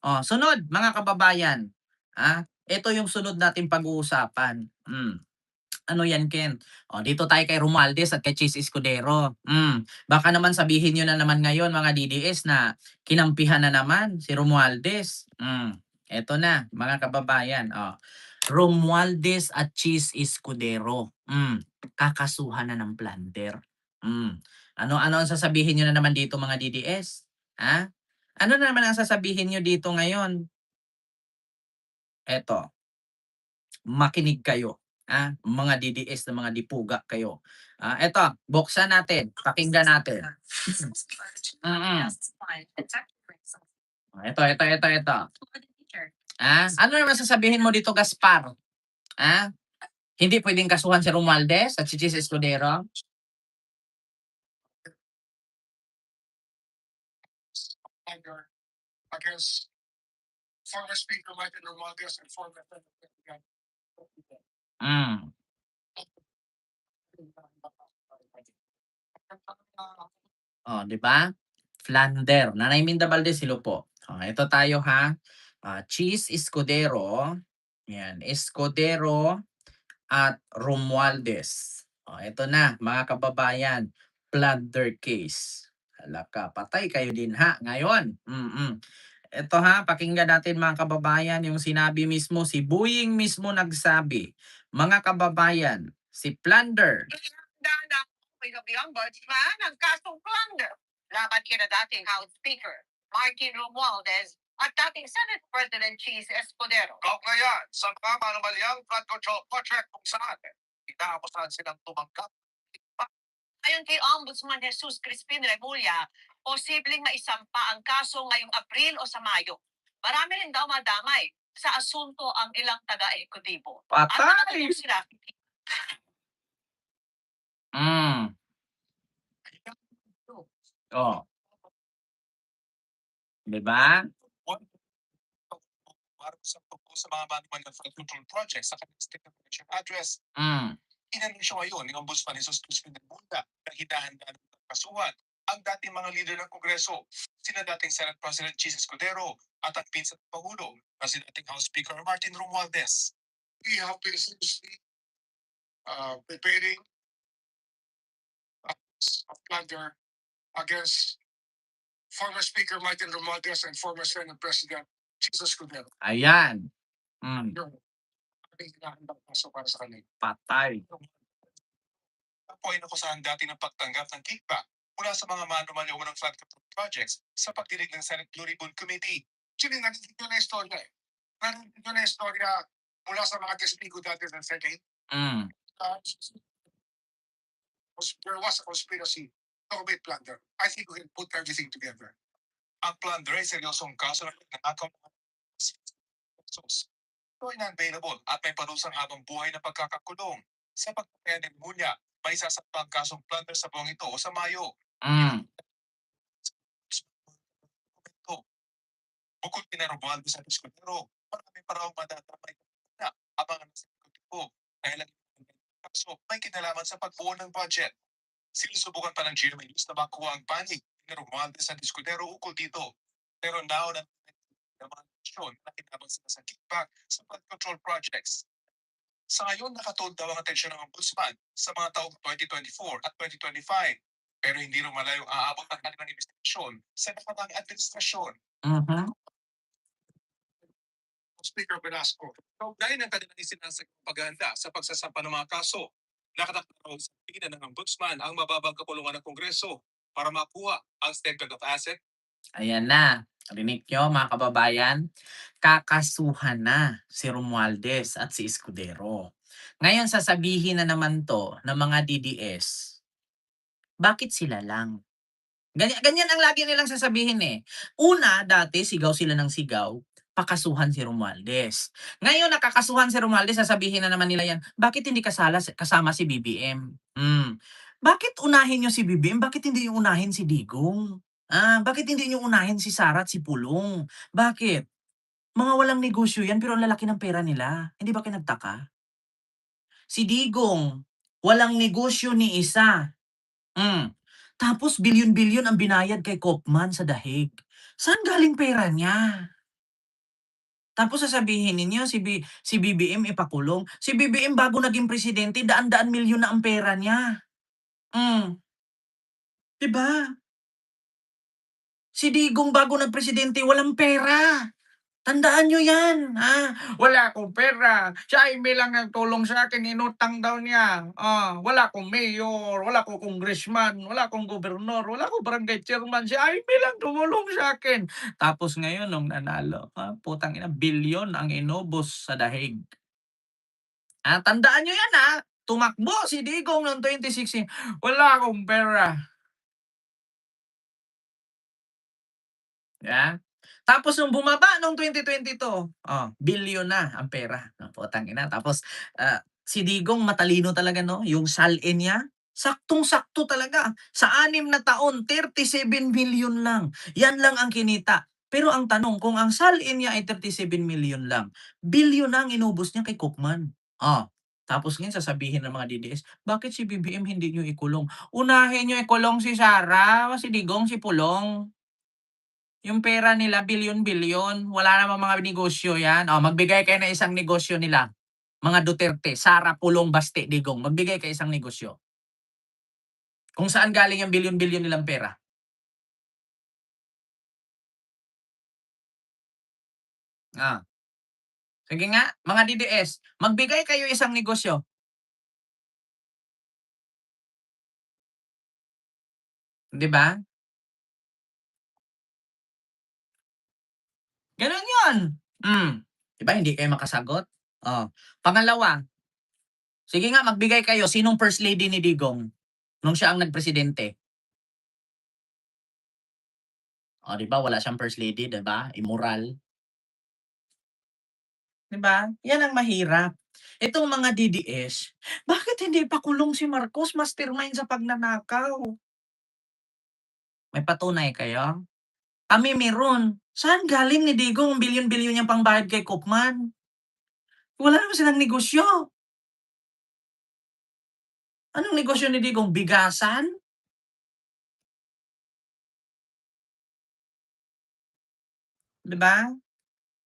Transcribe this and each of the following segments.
Sunod mga kababayan, ito yung sunod nating pag-uusapan. Ano yan, Ken? Dito tayo kay Romualdez at kay Chis Escudero. Baka naman sabihin niyo na naman ngayon mga DDS na kinampihan na naman si Romualdez. Eto na mga kababayan, Romualdez at Chis Escudero. Kakasuhan na ng plunder. Ano ang sasabihin niyo na naman dito mga DDS? Ha? Ano na naman ang sasabihin niyo dito ngayon? Eto, makinig kayo, mga DDS na mga dipuga kayo. Eto, buksan natin, pakinggan natin. Mm. Ito. Ano naman sasabihin mo dito, Gaspar? Ah, Hindi pwedeng kasuhan si Romualdez at si Chis Escudero? Under against former Speaker Martin Romualdez and former President. Mm. Di ba? Flander. Nanay Minda Valdez, silo po. Ito tayo ha. Chis Escudero. Yan, Escudero at Romualdez. Ito na mga kababayan, plunder case. Hala ka, patay kayo din ha ngayon. Ito ha, pakinggan natin mga kababayan yung sinabi mismo, si Buying mismo nagsabi. Mga kababayan, si Plunder. Dana ng Ombudsman ang kasong plunder laban kina dating House Speaker Martin Romualdez at dating Senate President Chis Escudero. Kaugnay yan sa mga manumalyang flood control project kung saan inaakusahan silang tumanggap. Ayon kay Ombudsman Jesus Crispin Remulla, posibleng maisampa ang kaso ngayong Abril o sa Mayo. Marami rin daw madamay sa asunto ang ilang taga-ekutibo. At Patay! nakatulong sila. Mm. Oh, 'di ba? Para sa mga manual flood control projects sa kanilang state of election address, Mm. inanunsyo ngayon ni Ombudsman Jesus Crispin Remulla na hinahanda ng kasuhan ang dating mga leader ng Kongreso, sina dating Senate President Chis Escudero at ang pinsan ng Pangulo na si dating House Speaker Martin Romualdez. We have been seriously preparing a plunder against former Speaker Martin Romualdez and former Senate President Chis Escudero. Ayan. Yung ating hinahandang kaso para sa kanila. Patay. Ako ay nakusahan dati ng pagtanggap ng kickback mula sa mga manumalyaw ng flood control projects sa pagdinig ng Senate Blue Ribbon Committee. Actually, narinig ko na istorya eh. Narinig ko na istorya mula sa mga testigo dati ng Senate. Mm. There was a conspiracy to commit plunder. I think we can put everything together. Ang plunder ay seryosong kaso ng nakakaw ng pesos. Ito ay non-bailable at may parusang habang buhay na pagkakakulong. Sa pagpapaya ng Munya, may sasampang kasong plunder sa buong ito o sa Mayo. Mm. Bukod kina Romualdez sa Escudero, marami pa raw madatamay na abangan sa ekutibo dahil ang kaso may kinalaman sa pagbuo ng budget. Sinusubukan pa ng GMA News na makuha ang panig ni Romualdez sa Escudero ukol dito. Pero now na naman na kinabang sila sa kickback sa flood control projects. Sa ngayon, nakatoon daw ang atensyon ng Ombudsman sa mga taong 2024 at 2025. Pero hindi rin malayong aabot ang kanilang investigasyon sa nakatang administrasyon. Mhm. Speaker Velasco, dahil ng kanilang isinasag paganda sa pagsasampa ng mga kaso, nakatakaraw sa pina ng Ombudsman ang mababang kapulungan ng Kongreso para makuha ang statement of asset. Ayan na. Rinig nyo mga kababayan, kakasuhan na si Romualdez at si Escudero. Ngayon sasabihin na naman 'to ng mga DDS, bakit sila lang? Ganyan ang lagi nilang sasabihin, eh. Una, dati sigaw sila ng sigaw, pakasuhan si Romualdez. Ngayon nakakasuhan si Romualdez, sasabihin na naman nila 'yan, bakit hindi kasama si BBM? Bakit unahin niyo si BBM, bakit hindi niyo unahin si Digong? Bakit hindi niyo unahin si Sara at si Pulong? Bakit? Mga walang negosyo 'yan pero ang lalaki ng pera nila, hindi ba kayo nagtaka? Si Digong, walang negosyo ni isa. Hmm. Tapos bilyon-bilyon ang binayad kay Koopman sa dahig. Saan galing pera niya? Tapos sasabihin ninyo si BBM ipakulong. Si BBM bago naging presidente daan-daan milyon na ang pera niya. 'Di ba? Si Digong bago nagpresidente walang pera. Tandaan niyo 'yan, "Wala akong pera, si Jaime lang nagtulong sa'kin, inutang daw niya. Wala akong mayor, wala akong congressman, wala akong gobernador, wala akong barangay chairman, si Jaime lang tumulong sa'kin." Tapos ngayon nung nanalo, putang ina bilyon ang inubos sa dahig. Tandaan niyo 'yan, tumakbo si Digong noong 2016, "Wala akong pera." 'Di ba? Tapos nung bumaba nung 2022, bilyon na ang pera, putang ina. Tapos, si Digong matalino talaga 'no, yung salin niya, saktong-sakto talaga. Sa 6 na taon, 37 million lang. Yan lang ang kinita. Pero ang tanong, kung ang salin niya ay 37 million lang, bilyon na ang inubos niya kay Koopman. Tapos ngayon sasabihin ng mga DDS, "Bakit si BBM hindi niyo ikulong? Unahin niyo ikulong si Sara, si Digong, si Pulong." Yung pera nila bilyon-bilyon, wala namang mga negosyo 'yan. Magbigay kayo ng isang negosyo nila, mga Duterte, Sara, Pulong, Baste, Digong, magbigay kayo isang negosyo. Kung saan galing yung bilyon-bilyon nilang pera. Ah, Sige nga, mga DDS, magbigay kayo isang negosyo, 'di ba? Gano'n 'yun. Hmm, 'Di ba hindi kayo makasagot? Pangalawa, sige nga magbigay kayo, sinong first lady ni Digong nung siya ang nagpresidente? 'Di ba wala siyang first lady, 'di ba? Immoral. 'Di ba? 'Yan ang mahirap. Itong mga DDS, bakit hindi pakulong si Marcos, mastermind sa pagnanakaw? May patunay kayo? Kami meron. Saan galing ni Digong ang bilyon-bilyon niyang pangbayad kay Koopman? Wala naman silang negosyo. Anong negosyo ni Digong, bigasan? 'Di ba?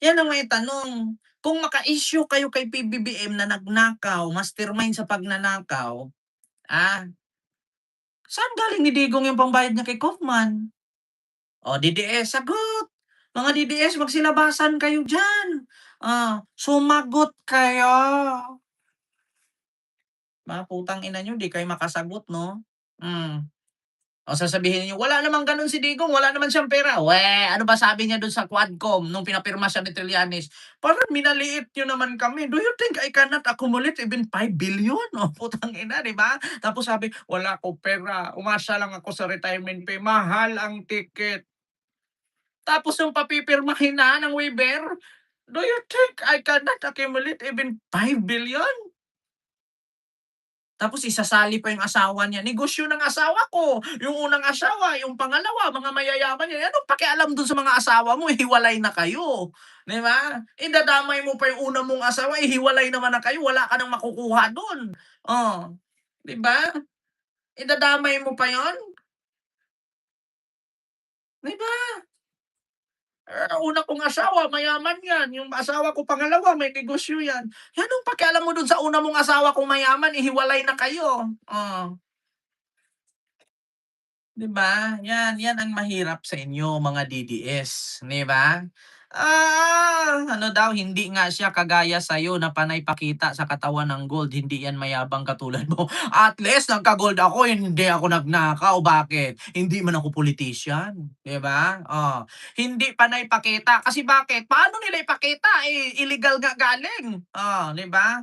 'Yan ang may tanong. Kung maka-issue kayo kay PBBM na nagnakaw, mastermind sa pagnanakaw, ah, saan galing ni Digong yung pambayad niya kay Koopman? DDS sagot. Mga DDS magsilabasan kayo diyan. Sumagot kayo. Mga putang ina niyo 'di kayo makasagot 'no? Hmm. Sasabihin niyo, "Wala namang gano'n si Digong, wala naman siyang pera." Ano ba sabi niya do'n sa Quadcom nung pinapirma siya ni Trillanes? "Parang minaliit niyo naman kami. Do you think I cannot accumulate even 5 billion?" Putang ina, 'di ba? Tapos sabi, "Wala akong pera, umasa lang ako sa retirement pay, mahal ang ticket." Tapos yung papipirmahin na ng waiver, "Do you think I cannot accumulate even 5 billion?" Tapos isasali pa yung asawa niya, negosyo ng asawa ko, yung unang asawa, yung pangalawa, mga mayayaman yan. Anong pakialam dun sa mga asawa mo, hiwalay na kayo, 'di ba? Idadamay mo pa yung una mong asawa, hiwalay naman na kayo, wala ka ng makukuha dun. 'Di ba? Idadamay mo pa yon, 'di ba? Una kong asawa mayaman 'yan, yung asawa ko pangalawa may negosyo 'yan. Anong pakialam mo dun sa una mong asawa kung mayaman, hiwalay na kayo. 'Di ba? 'Yan ang mahirap sa inyo mga DDS, 'di ba? Ano daw, hindi nga siya kagaya sa'yo na panay pakita sa katawan ng gold, hindi 'yan mayabang katulad mo. At least nagka-gold ako, hindi ako nagnakaw, bakit? Hindi man ako politician, 'di ba? Hindi panay pakita, kasi bakit? Paano nila ipakita, illegal nga galing, 'di ba?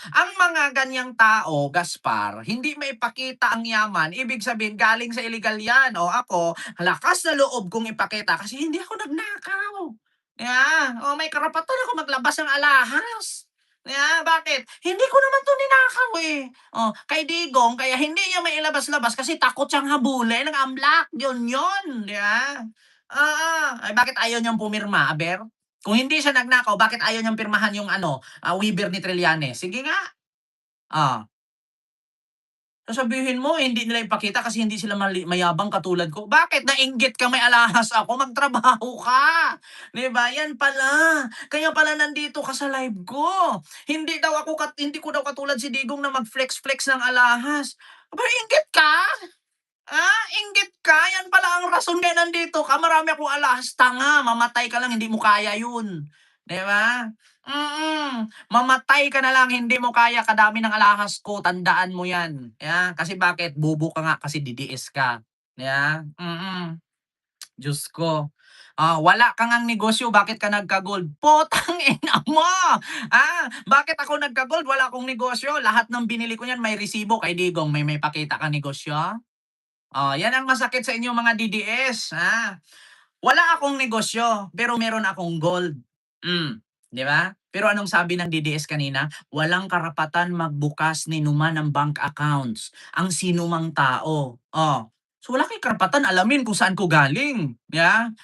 Ang mga ganyang tao, Gaspar, hindi maipakita ang yaman, ibig sabihin galing sa illegal 'yan. Ako, lakas na loob kong ipakita kasi hindi ako nagnakaw. May karapatan ako maglabas ng alahas. Bakit? Hindi ko naman 'to ninakaw, eh. Kay Digong kaya hindi niya mailabas-labas kasi takot siyang habulin ng AMLAC, yun, 'di ba? Oo, bakit ayaw niyang pumirma, aber? Kung hindi siya nagnakaw, bakit ayaw niyang pirmahan yung ano, waiver ni Trillanes? Sige nga, oh. Sasabihin mo hindi nila ipakita kasi hindi sila mayabang katulad ko. Bakit nainggit ka may alahas ako, magtrabaho ka, 'di ba? Yan pala, kaya pala nandito ka sa live ko. Hindi ko daw katulad si Digong na mag-flex-flex ng alahas. Aba, inggit ka? Inggit ka? Yan pala ang rason kaya nandito ka, marami akong alahas, tanga, mamatay ka lang hindi mo kaya yun, 'di ba? Mamatay ka na lang hindi mo kaya kadami ng alahas ko, tandaan mo yan. Kasi bakit? Bobo ka nga kasi DDS ka, 'di ba? Diyos ko. Wala ka ngang negosyo, bakit ka nagka-gold? Putang ina mo! Bakit ako nagka-gold, wala akong negosyo, lahat ng binili ko niyan may resibo. Kay Digong may pakita kang negosyo? Yan ang masakit sa inyo mga DDS, wala akong negosyo, pero meron akong gold. 'Di ba? Pero anong sabi ng DDS kanina? Walang karapatan magbukas ni numan ng bank accounts ang sinumang tao. So wala kayong karapatan alamin kung saan ko galing,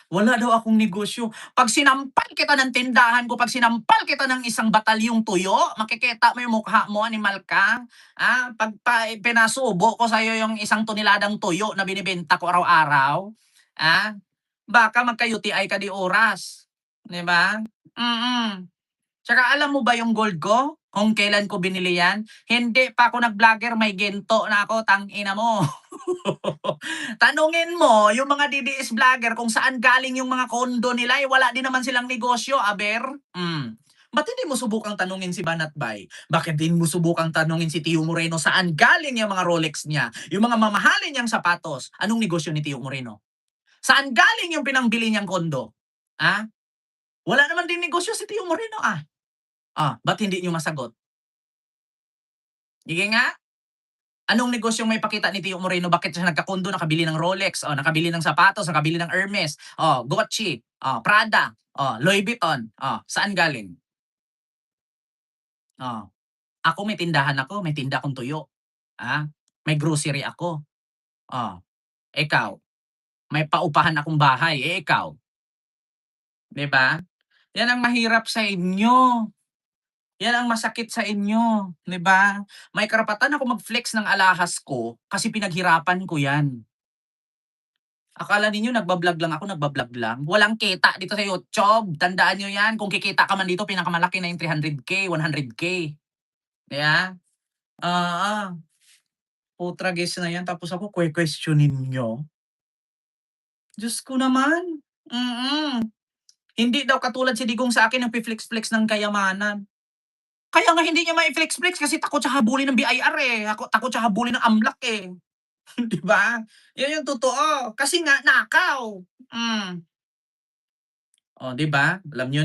wala daw akong negosyo. 'Pag sinampal kita ng tindahan ko, 'pag sinampal kita ng isang batalyong tuyo, makikita mo yung mukha mo, animal ka. 'Pag pinasubo ko sa'yo yung isang toneladang tuyo na binibenta ko araw-araw, baka magka-UTI ka di oras, 'di ba? Mm. Tsaka alam mo ba yung gold ko, kung kailan ko binili yan? Hindi pa ako nag-vlogger may ginto na ako, tang-ina mo. Tanungin mo yung mga DDS vlogger kung saan galing yung mga kondo nila, wala din naman silang negosyo, aber. Ba't hindi mo subukang tanungin si Banat Bay? Bakit din mo subukang tanungin si Tio Moreno saan galing yung mga Rolex niya, yung mga mamahalin niyang sapatos? Anong negosyo ni Tio Moreno? Saan galing yung pinangbili niyang kondo? Ah? Wala naman din negosyo si Tio Moreno, ba't hindi niyo masagot? Sige nga, anong negosyong may pakita ni Tio Moreno? Bakit siya nagkakondo, nakabili ng Rolex, nakabili ng sapatos, nakabili ng Hermes, Gucci, Prada, Louis Vuitton, saan galing? Oh, ako may tinda akong tuyo, may grocery ako. Oh, ikaw, may paupahan akong bahay, ikaw, 'di ba? Yan ang mahirap sa inyo. Yan ang masakit sa inyo, 'di ba? May karapatan ako mag-flex ng alahas ko kasi pinaghirapan ko 'yan. Akala ninyo nagba-vlog lang ako, nagba-vlog lang? Walang kita dito sa YouTube, tandaan niyo 'yan. Kung kikita ka man dito pinakamalaki na yung 300K, 100K, 'di ba? Oo, putragis na 'yan tapos ako kwe-questionin niyo. Diyos ko naman, hindi daw katulad si Digong sa akin nagfi-flex-flex ng kayamanan. Kaya nga hindi niya mai-flex-flex kasi takot siya habulin ng BIR, takot siya habulin ng AMLAC, 'di ba? 'Yun yung totoo, kasi nga nakaw. Hmm. 'Di ba? Alam niyo